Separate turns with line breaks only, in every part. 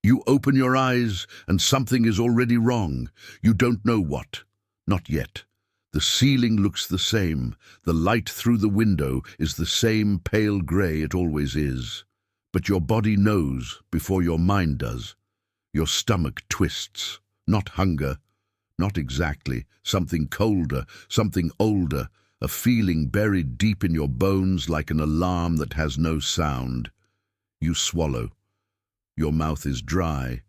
You open your eyes and something is already wrong. You don't know what. Not yet. The ceiling looks the same. The light through the window is the same pale grey it always is. But your body knows before your mind does. Your stomach twists. Not hunger. Not exactly. Something colder, something older. A feeling buried deep in your bones like an alarm that has no sound. You swallow. Your mouth is dry.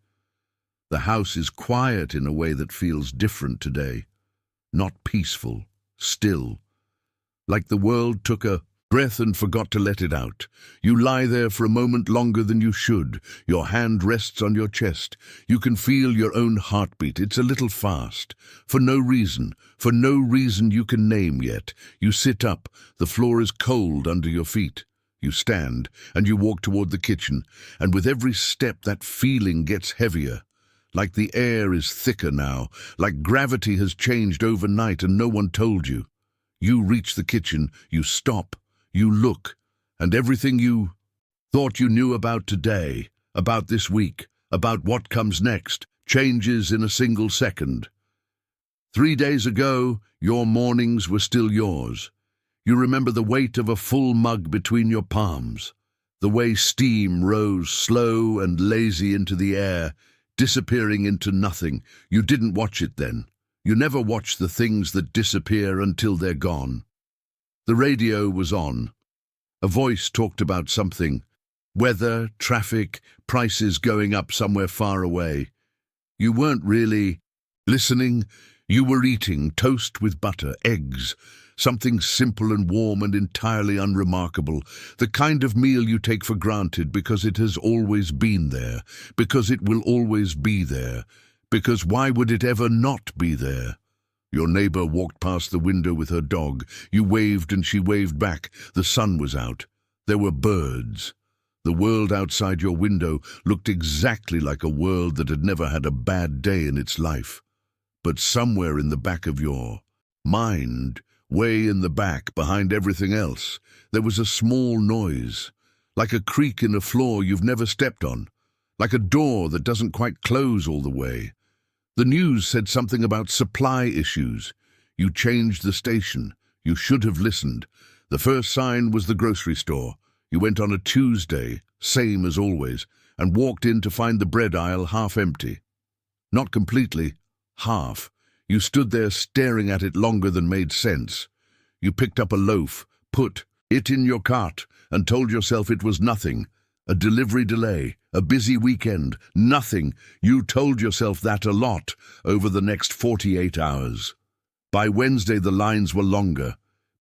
The house is quiet in a way that feels different today. Not peaceful, still. Like the world took a breath and forgot to let it out. You lie there for a moment longer than you should. Your hand rests on your chest. You can feel your own heartbeat. It's a little fast. For no reason you can name yet. You sit up. The floor is cold under your feet. You stand, and you walk toward the kitchen, and with every step that feeling gets heavier. Like the air is thicker now, like gravity has changed overnight and no one told you. You reach the kitchen, you stop, you look, and everything you thought you knew about today, about this week, about what comes next, changes in a single second. 3 days ago, your mornings were still yours. You remember the weight of a full mug between your palms, the way steam rose slow and lazy into the air, disappearing into nothing. You didn't watch it then. You never watch the things that disappear until they're gone. The radio was on. A voice talked about something. Weather, traffic, prices going up somewhere far away. You weren't really listening. You were eating toast with butter, eggs, something simple and warm and entirely unremarkable, the kind of meal you take for granted because it has always been there, because it will always be there, because why would it ever not be there? Your neighbor walked past the window with her dog. You waved and she waved back. The sun was out. There were birds. The world outside your window looked exactly like a world that had never had a bad day in its life. But somewhere in the back of your mind, way in the back, behind everything else, there was a small noise, like a creak in a floor you've never stepped on, like a door that doesn't quite close all the way. The news said something about supply issues. You changed the station. You should have listened. The first sign was the grocery store. You went on a Tuesday, same as always, and walked in to find the bread aisle half empty. Not completely, half. You stood there staring at it longer than made sense. You picked up a loaf, put it in your cart, and told yourself it was nothing. A delivery delay, a busy weekend, nothing. You told yourself that a lot over the next 48 hours. By Wednesday, the lines were longer.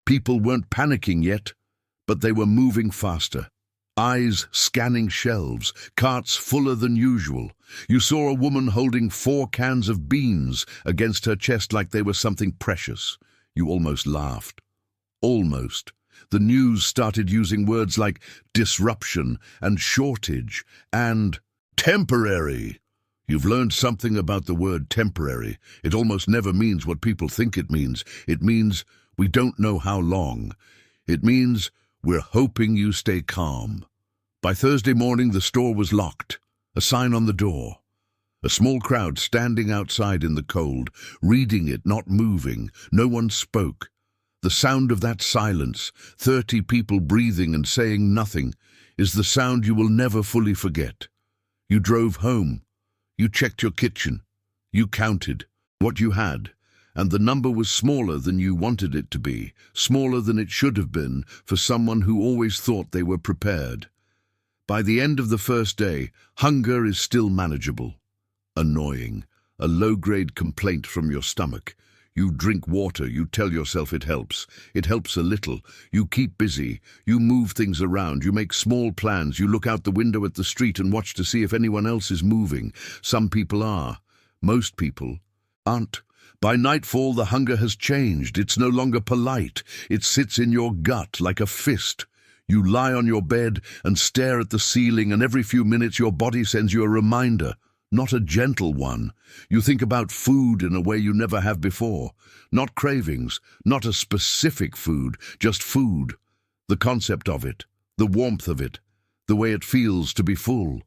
People weren't panicking yet, but they were moving faster. Eyes scanning shelves, carts fuller than usual. You saw a woman holding 4 cans of beans against her chest like they were something precious. You almost laughed. Almost. The news started using words like disruption and shortage and temporary. You've learned something about the word temporary. It almost never means what people think it means. It means we don't know how long. It means we're hoping you stay calm. By Thursday morning, the store was locked. A sign on the door. A small crowd standing outside in the cold, reading it, not moving. No one spoke. The sound of that silence, 30 people breathing and saying nothing, is the sound you will never fully forget. You drove home. You checked your kitchen. You counted what you had. And the number was smaller than you wanted it to be, smaller than it should have been for someone who always thought they were prepared. By the end of the first day, hunger is still manageable. Annoying, a low-grade complaint from your stomach. You drink water, you tell yourself it helps. It helps a little. You keep busy. You move things around. You make small plans. You look out the window at the street and watch to see if anyone else is moving. Some people are. Most people aren't. By nightfall, the hunger has changed. It's no longer polite. It sits in your gut like a fist. You lie on your bed and stare at the ceiling, and every few minutes your body sends you a reminder. Not a gentle one. You think about food in a way you never have before. Not cravings, not a specific food, just food. The concept of it, the warmth of it, the way it feels to be full.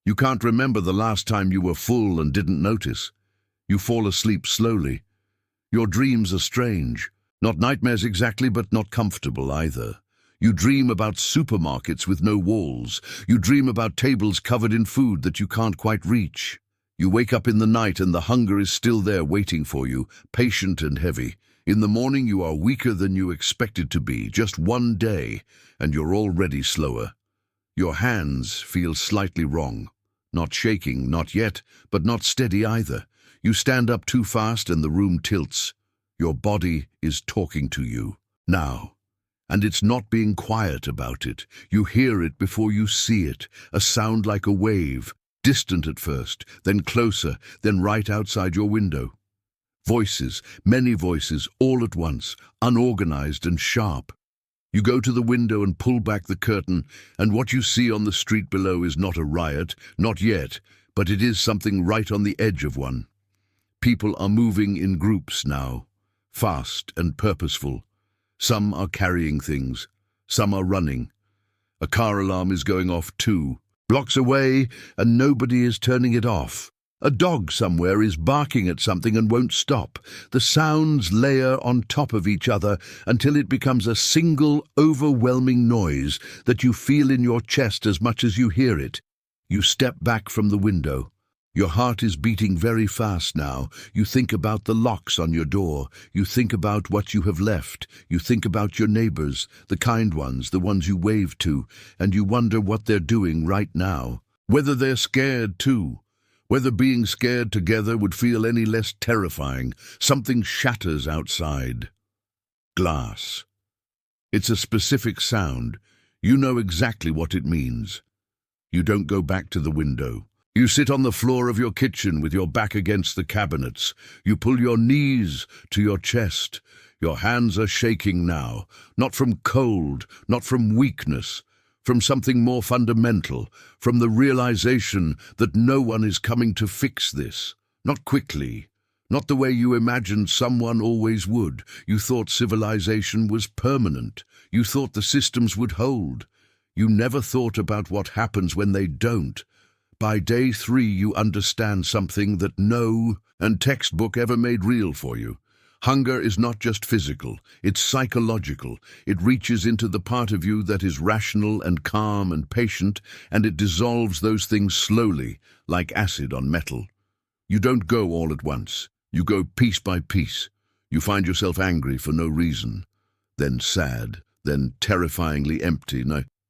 You can't remember the last time you were full and didn't notice. You fall asleep slowly. Your dreams are strange. Not nightmares exactly, but not comfortable either. You dream about supermarkets with no walls. You dream about tables covered in food that you can't quite reach. You wake up in the night and the hunger is still there waiting for you, patient and heavy. In the morning you are weaker than you expected to be, just one day, and you're already slower. Your hands feel slightly wrong. Not shaking, not yet, but not steady either. You stand up too fast and the room tilts. Your body is talking to you. Now. And it's not being quiet about it. You hear it before you see it, a sound like a wave, distant at first, then closer, then right outside your window. Voices, many voices, all at once, unorganized and sharp. You go to the window and pull back the curtain, and what you see on the street below is not a riot, not yet, but it is something right on the edge of one. People are moving in groups now, fast and purposeful. Some are carrying things, some are running. A car alarm is going off too, blocks away, and nobody is turning it off. A dog somewhere is barking at something and won't stop. The sounds layer on top of each other until it becomes a single, overwhelming noise that you feel in your chest as much as you hear it. You step back from the window. Your heart is beating very fast now. You think about the locks on your door. You think about what you have left. You think about your neighbors, the kind ones, the ones you wave to, and you wonder what they're doing right now. Whether they're scared too. Whether being scared together would feel any less terrifying. Something shatters outside. Glass. It's a specific sound. You know exactly what it means. You don't go back to the window. You sit on the floor of your kitchen with your back against the cabinets. You pull your knees to your chest. Your hands are shaking now, not from cold, not from weakness, from something more fundamental, from the realization that no one is coming to fix this. Not quickly, not the way you imagined someone always would. You thought civilization was permanent. You thought the systems would hold. You never thought about what happens when they don't. By day 3 you understand something that no textbook ever made real for you. Hunger is not just physical, it's psychological. It reaches into the part of you that is rational and calm and patient, and it dissolves those things slowly, like acid on metal. You don't go all at once. You go piece by piece. You find yourself angry for no reason, then sad, then terrifyingly empty,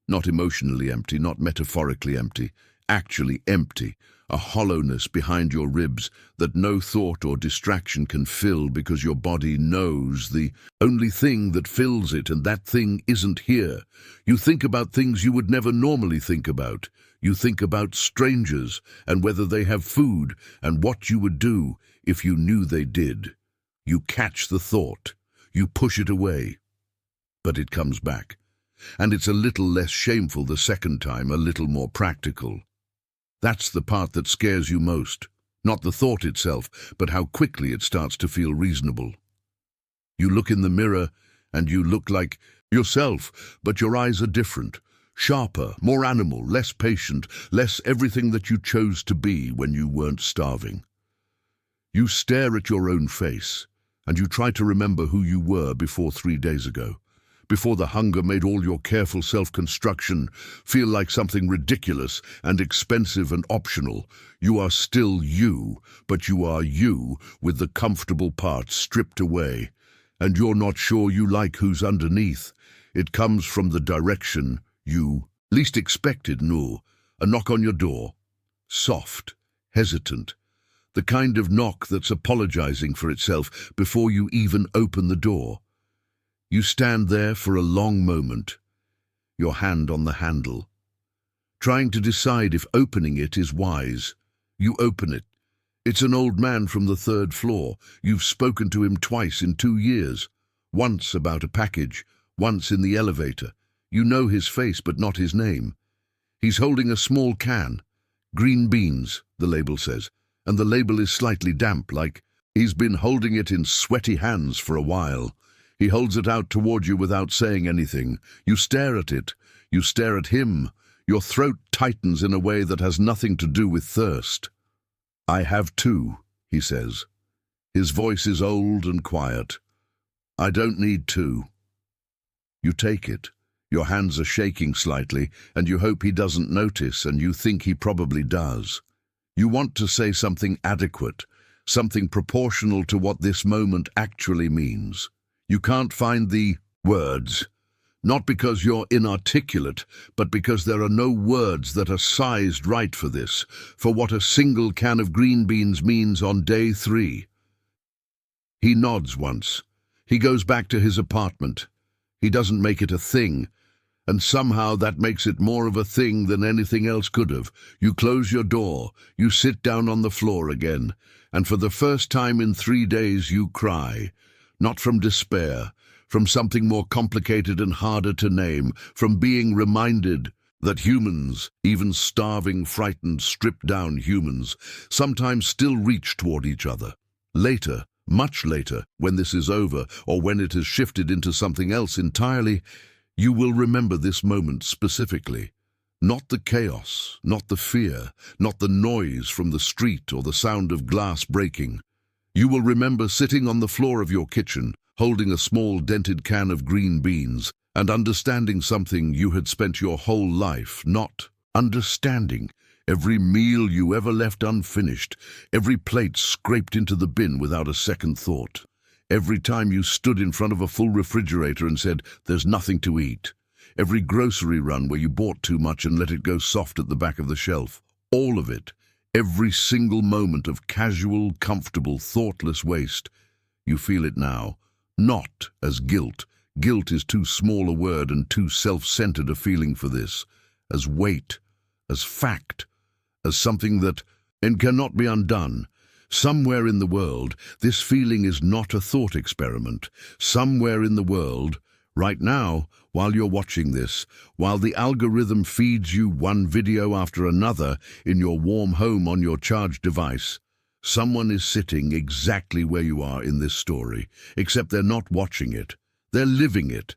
not emotionally empty, not metaphorically empty, actually empty, a hollowness behind your ribs that no thought or distraction can fill because your body knows the only thing that fills it, and that thing isn't here. You think about things you would never normally think about. You think about strangers and whether they have food and what you would do if you knew they did. You catch the thought. You push it away. But it comes back. And it's a little less shameful the second time, a little more practical. That's the part that scares you most. Not the thought itself, but how quickly it starts to feel reasonable. You look in the mirror and you look like yourself, but your eyes are different. Sharper, more animal, less patient, less everything that you chose to be when you weren't starving. You stare at your own face, and you try to remember who you were before 3 days ago. Before the hunger made all your careful self-construction feel like something ridiculous and expensive and optional. You are still you, but you are you with the comfortable parts stripped away. And you're not sure you like who's underneath. It comes from the direction you least expected. No, a knock on your door. Soft, hesitant. The kind of knock that's apologizing for itself before you even open the door. You stand there for a long moment, your hand on the handle, trying to decide if opening it is wise. You open it. It's an old man from the 3rd floor. You've spoken to him twice in 2 years. Once about a package, once in the elevator. You know his face but not his name. He's holding a small can. Green beans, the label says, and the label is slightly damp, like he's been holding it in sweaty hands for a while. He holds it out toward you without saying anything. You stare at it. You stare at him. Your throat tightens in a way that has nothing to do with thirst. "I have too," he says. His voice is old and quiet. "I don't need to." You take it. Your hands are shaking slightly, and you hope he doesn't notice, and you think he probably does. You want to say something adequate, something proportional to what this moment actually means. You can't find the words, not because you're inarticulate, but because there are no words that are sized right for this, for what a single can of green beans means on day 3. He nods once. He goes back to his apartment. He doesn't make it a thing, and somehow that makes it more of a thing than anything else could have. You close your door, you sit down on the floor again, and for the first time in 3 days you cry. Not from despair, from something more complicated and harder to name, from being reminded that humans, even starving, frightened, stripped-down humans, sometimes still reach toward each other. Later, much later, when this is over, or when it has shifted into something else entirely, you will remember this moment specifically. Not the chaos, not the fear, not the noise from the street or the sound of glass breaking. You will remember sitting on the floor of your kitchen, holding a small dented can of green beans, and understanding something you had spent your whole life not understanding. Every meal you ever left unfinished, every plate scraped into the bin without a second thought. Every time you stood in front of a full refrigerator and said, "There's nothing to eat." Every grocery run where you bought too much and let it go soft at the back of the shelf. All of it. Every single moment of casual, comfortable, thoughtless waste. You feel it now. Not as guilt. Guilt is too small a word and too self-centered a feeling for this. As weight. As fact. As something that cannot be undone. Somewhere in the world, this feeling is not a thought experiment. Somewhere in the world, right now, while you're watching this, while the algorithm feeds you one video after another in your warm home on your charged device, someone is sitting exactly where you are in this story, except they're not watching it. They're living it.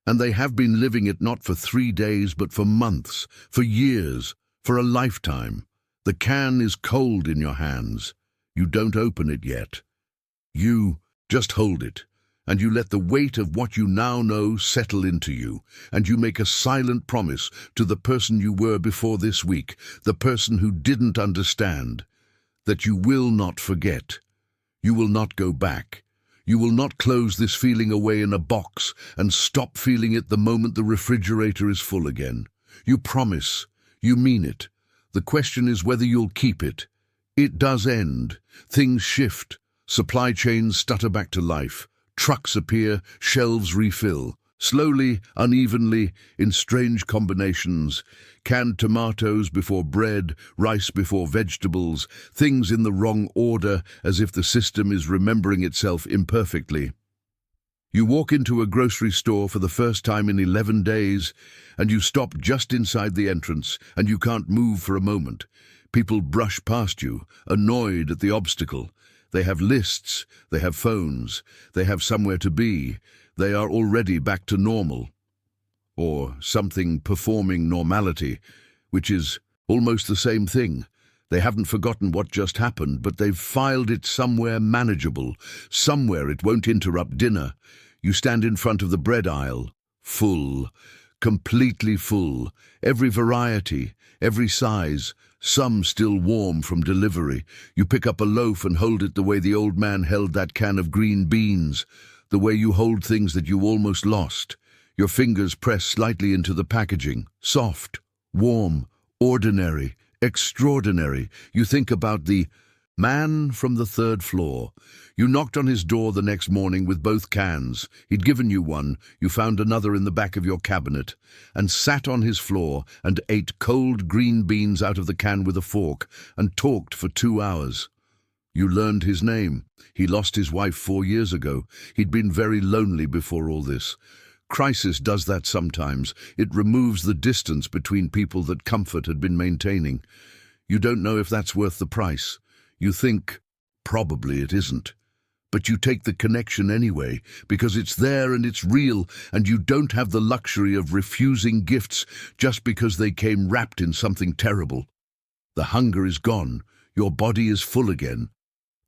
And they have been living it not for 3 days, but for months, for years, for a lifetime. The can is cold in your hands. You don't open it yet. You just hold it, and you let the weight of what you now know settle into you, and you make a silent promise to the person you were before this week, the person who didn't understand, that you will not forget. You will not go back. You will not close this feeling away in a box and stop feeling it the moment the refrigerator is full again. You promise. You mean it. The question is whether you'll keep it. It does end. Things shift. Supply chains stutter back to life. Trucks appear, shelves refill. Slowly, unevenly, in strange combinations. Canned tomatoes before bread, rice before vegetables, things in the wrong order, as if the system is remembering itself imperfectly. You walk into a grocery store for the first time in 11 days, and you stop just inside the entrance, and you can't move for a moment. People brush past you, annoyed at the obstacle. They have lists, they have phones, they have somewhere to be. They are already back to normal. Or something performing normality, which is almost the same thing. They haven't forgotten what just happened, but they've filed it somewhere manageable, somewhere it won't interrupt dinner. You stand in front of the bread aisle, full, completely full, every variety, every size, some still warm from delivery. You pick up a loaf and hold it the way the old man held that can of green beans, the way you hold things that you almost lost. Your fingers press slightly into the packaging, soft, warm, ordinary, extraordinary. You think about the man from the 3rd floor. You knocked on his door the next morning with both cans. He'd given you one, you found another in the back of your cabinet, and sat on his floor and ate cold green beans out of the can with a fork, and talked for 2 hours. You learned his name. He lost his wife 4 years ago. He'd been very lonely before all this. Crisis does that sometimes. It removes the distance between people that comfort had been maintaining. You don't know if that's worth the price. You think, probably it isn't. But you take the connection anyway, because it's there and it's real, and you don't have the luxury of refusing gifts just because they came wrapped in something terrible. The hunger is gone, your body is full again.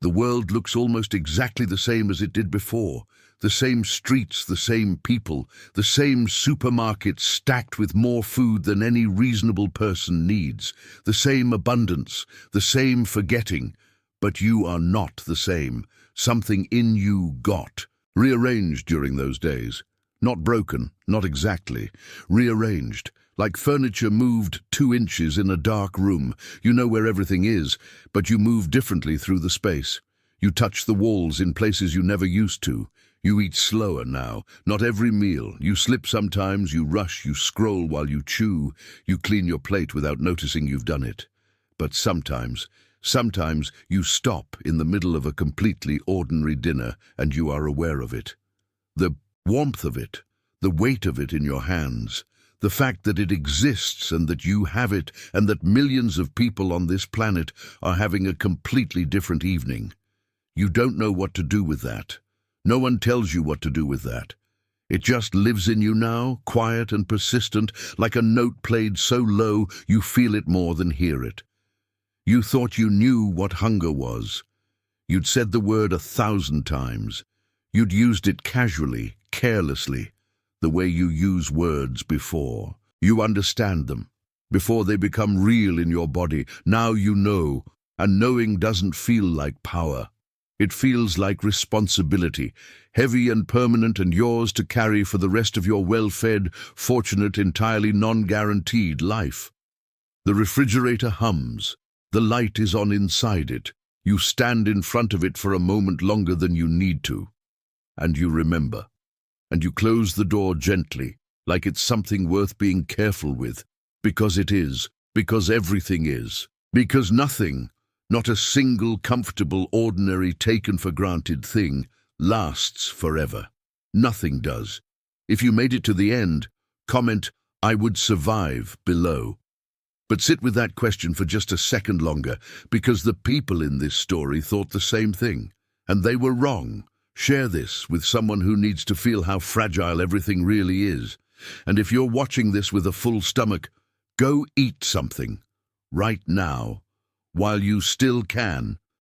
The world looks almost exactly the same as it did before. The same streets, the same people, the same supermarkets stacked with more food than any reasonable person needs, the same abundance, the same forgetting. But you are not the same. Something in you got rearranged during those days. Not broken, not exactly. Rearranged, like furniture moved 2 inches in a dark room. You know where everything is, but you move differently through the space. You touch the walls in places you never used to. You eat slower now, not every meal. You slip sometimes, you rush, you scroll while you chew. You clean your plate without noticing you've done it. But sometimes you stop in the middle of a completely ordinary dinner and you are aware of it. The warmth of it, the weight of it in your hands, the fact that it exists and that you have it and that millions of people on this planet are having a completely different evening. You don't know what to do with that. No one tells you what to do with that. It just lives in you now, quiet and persistent, like a note played so low you feel it more than hear it. You thought you knew what hunger was. You'd said the word 1,000 times. You'd used it casually, carelessly, the way you use words before. You understand them, before they become real in your body. Now you know, and knowing doesn't feel like power. It feels like responsibility, heavy and permanent and yours to carry for the rest of your well-fed, fortunate, entirely non-guaranteed life. The refrigerator hums. The light is on inside it. You stand in front of it for a moment longer than you need to. And you remember. And you close the door gently, like it's something worth being careful with. Because it is. Because everything is. Because nothing, not a single comfortable, ordinary, taken-for-granted thing, lasts forever. Nothing does. If you made it to the end, comment, "I would survive," below. But sit with that question for just a second longer, because the people in this story thought the same thing, and they were wrong. Share this with someone who needs to feel how fragile everything really is. And if you're watching this with a full stomach, go eat something right now, while you still can.